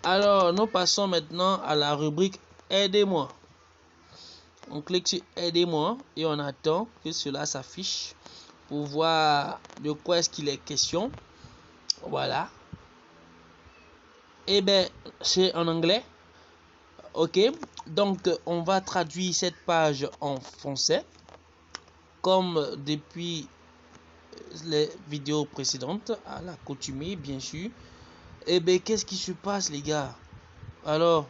Alors, nous passons maintenant à la rubrique Aidez-moi. On clique sur Aidez-moi et on attend que cela s'affiche pour voir de quoi est-ce qu'il est question. Voilà. Et bien, c'est en anglais. Ok. Donc, on va traduire cette page en français. Comme depuis les vidéos précédentes, à l'accoutumée, bien sûr. Et bien, qu'est-ce qui se passe, les gars? Alors,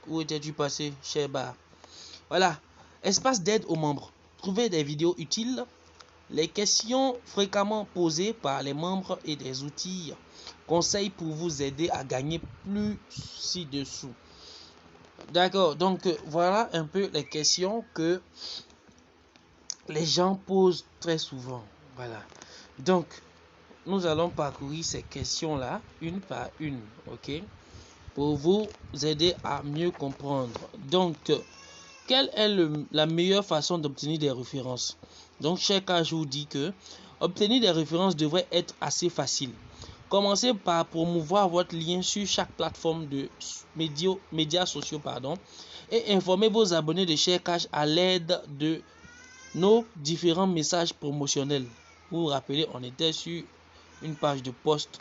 où étais-tu passé, cher bar? Voilà. Espace d'aide aux membres. Trouver des vidéos utiles, les questions fréquemment posées par les membres et des outils, conseils pour vous aider à gagner plus ci-dessous. D'accord, donc voilà un peu les questions que les gens posent très souvent. Voilà. Donc, nous allons parcourir ces questions-là, une par une, ok? Pour vous aider à mieux comprendre. Donc, quelle est la meilleure façon d'obtenir des références? Donc, chaque cas, je vous dis que obtenir des références devrait être assez facile. Commencez par promouvoir votre lien sur chaque plateforme de médias sociaux, et informez vos abonnés de ShareCash à l'aide de nos différents messages promotionnels. Vous vous rappelez, on était sur une page de post.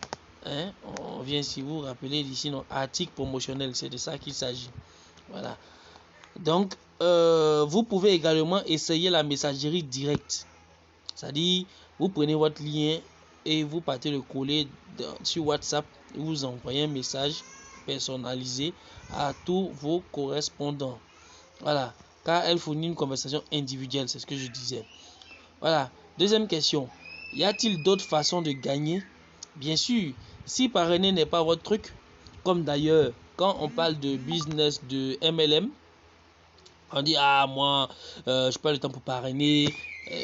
On vient, si vous vous rappelez, d'ici nos articles promotionnels, c'est de ça qu'il s'agit. Voilà. Donc, vous pouvez également essayer la messagerie directe. C'est-à-dire, vous prenez votre lien et vous partez le coller sur WhatsApp. Vous envoyez un message personnalisé à tous vos correspondants. Voilà. Car elle fournit une conversation individuelle, c'est ce que je disais. Voilà. Deuxième question. Y a-t-il d'autres façons de gagner? Bien sûr, si parrainer n'est pas votre truc, comme d'ailleurs, quand on parle de business de MLM, on dit, ah, moi, je n'ai pas le temps pour parrainer.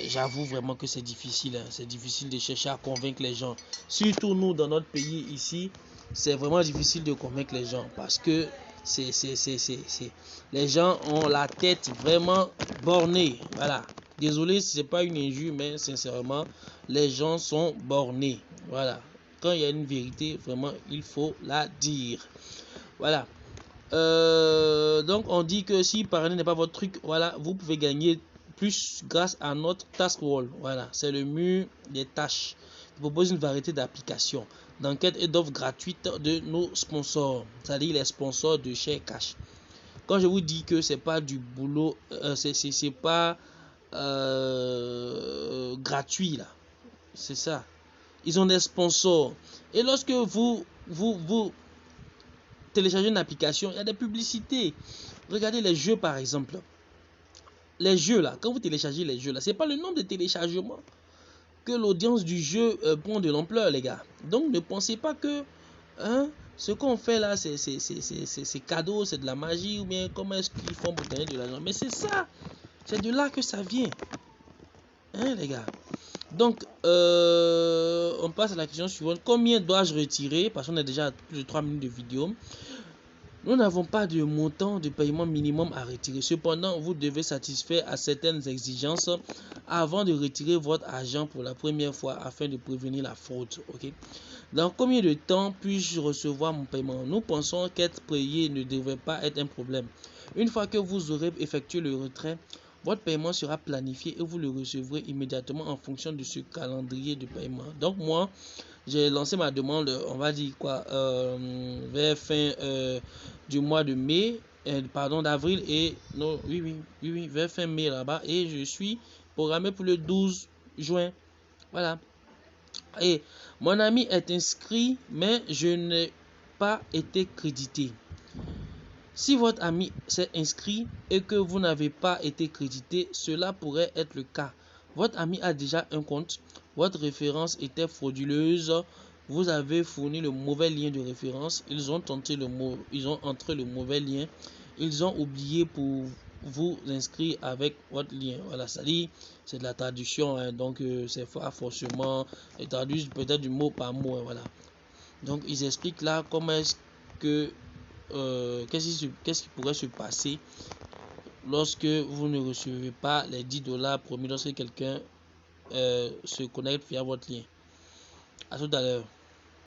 J'avoue vraiment que c'est difficile. C'est difficile de chercher à convaincre les gens. Surtout nous, dans notre pays ici, c'est vraiment difficile de convaincre les gens. Parce que les gens ont la tête vraiment bornée. Voilà. Désolé si ce n'est pas une injure, mais sincèrement, les gens sont bornés. Voilà. Quand il y a une vérité, vraiment, il faut la dire. Voilà. Donc on dit que si parrainer n'est pas votre truc, voilà, vous pouvez gagner plus grâce à notre task wall. Voilà, c'est le mur des tâches. Il propose une variété d'applications, d'enquêtes et d'offres gratuites de nos sponsors, c'est-à-dire les sponsors de ShareCash. Quand je vous dis que c'est pas du boulot, c'est pas gratuit là, c'est ça. Ils ont des sponsors. Et lorsque vous télécharger une application, il y a des publicités. Regardez les jeux par exemple. Les jeux là, quand vous téléchargez les jeux là, c'est pas le nombre de téléchargements que l'audience du jeu prend de l'ampleur, les gars. Donc ne pensez pas que ce qu'on fait là, c'est cadeau, c'est de la magie, ou bien comment est-ce qu'ils font pour gagner de l'argent. Mais c'est ça, c'est de là que ça vient. Les gars. Donc, on passe à la question suivante. Combien dois-je retirer? Parce qu'on a déjà plus de 3 minutes de vidéo. Nous n'avons pas de montant de paiement minimum à retirer. Cependant, vous devez satisfaire à certaines exigences avant de retirer votre argent pour la première fois afin de prévenir la fraude. Okay? Dans combien de temps puis-je recevoir mon paiement? Nous pensons qu'être payé ne devrait pas être un problème. Une fois que vous aurez effectué le retrait, votre paiement sera planifié et vous le recevrez immédiatement en fonction de ce calendrier de paiement. Donc moi, j'ai lancé ma demande, on va dire quoi, vers fin du mois de mai, d'avril et non, oui, vers fin mai là-bas, et je suis programmé pour le 12 juin. Voilà. Et mon ami est inscrit, mais je n'ai pas été crédité. Si votre ami s'est inscrit et que vous n'avez pas été crédité, cela pourrait être le cas. Votre ami a déjà un compte, votre référence était frauduleuse, vous avez fourni le mauvais lien de référence, ils ont entré le mauvais lien, ils ont oublié pour vous inscrire avec votre lien. Voilà, ça dit, c'est de la traduction, donc c'est pas forcément, ils traduisent peut-être du mot par mot, voilà. Donc ils expliquent là comment est-ce que qu'est-ce qui pourrait se passer lorsque vous ne recevez pas les $10 promis lorsque quelqu'un se connecte via votre lien. À tout à l'heure.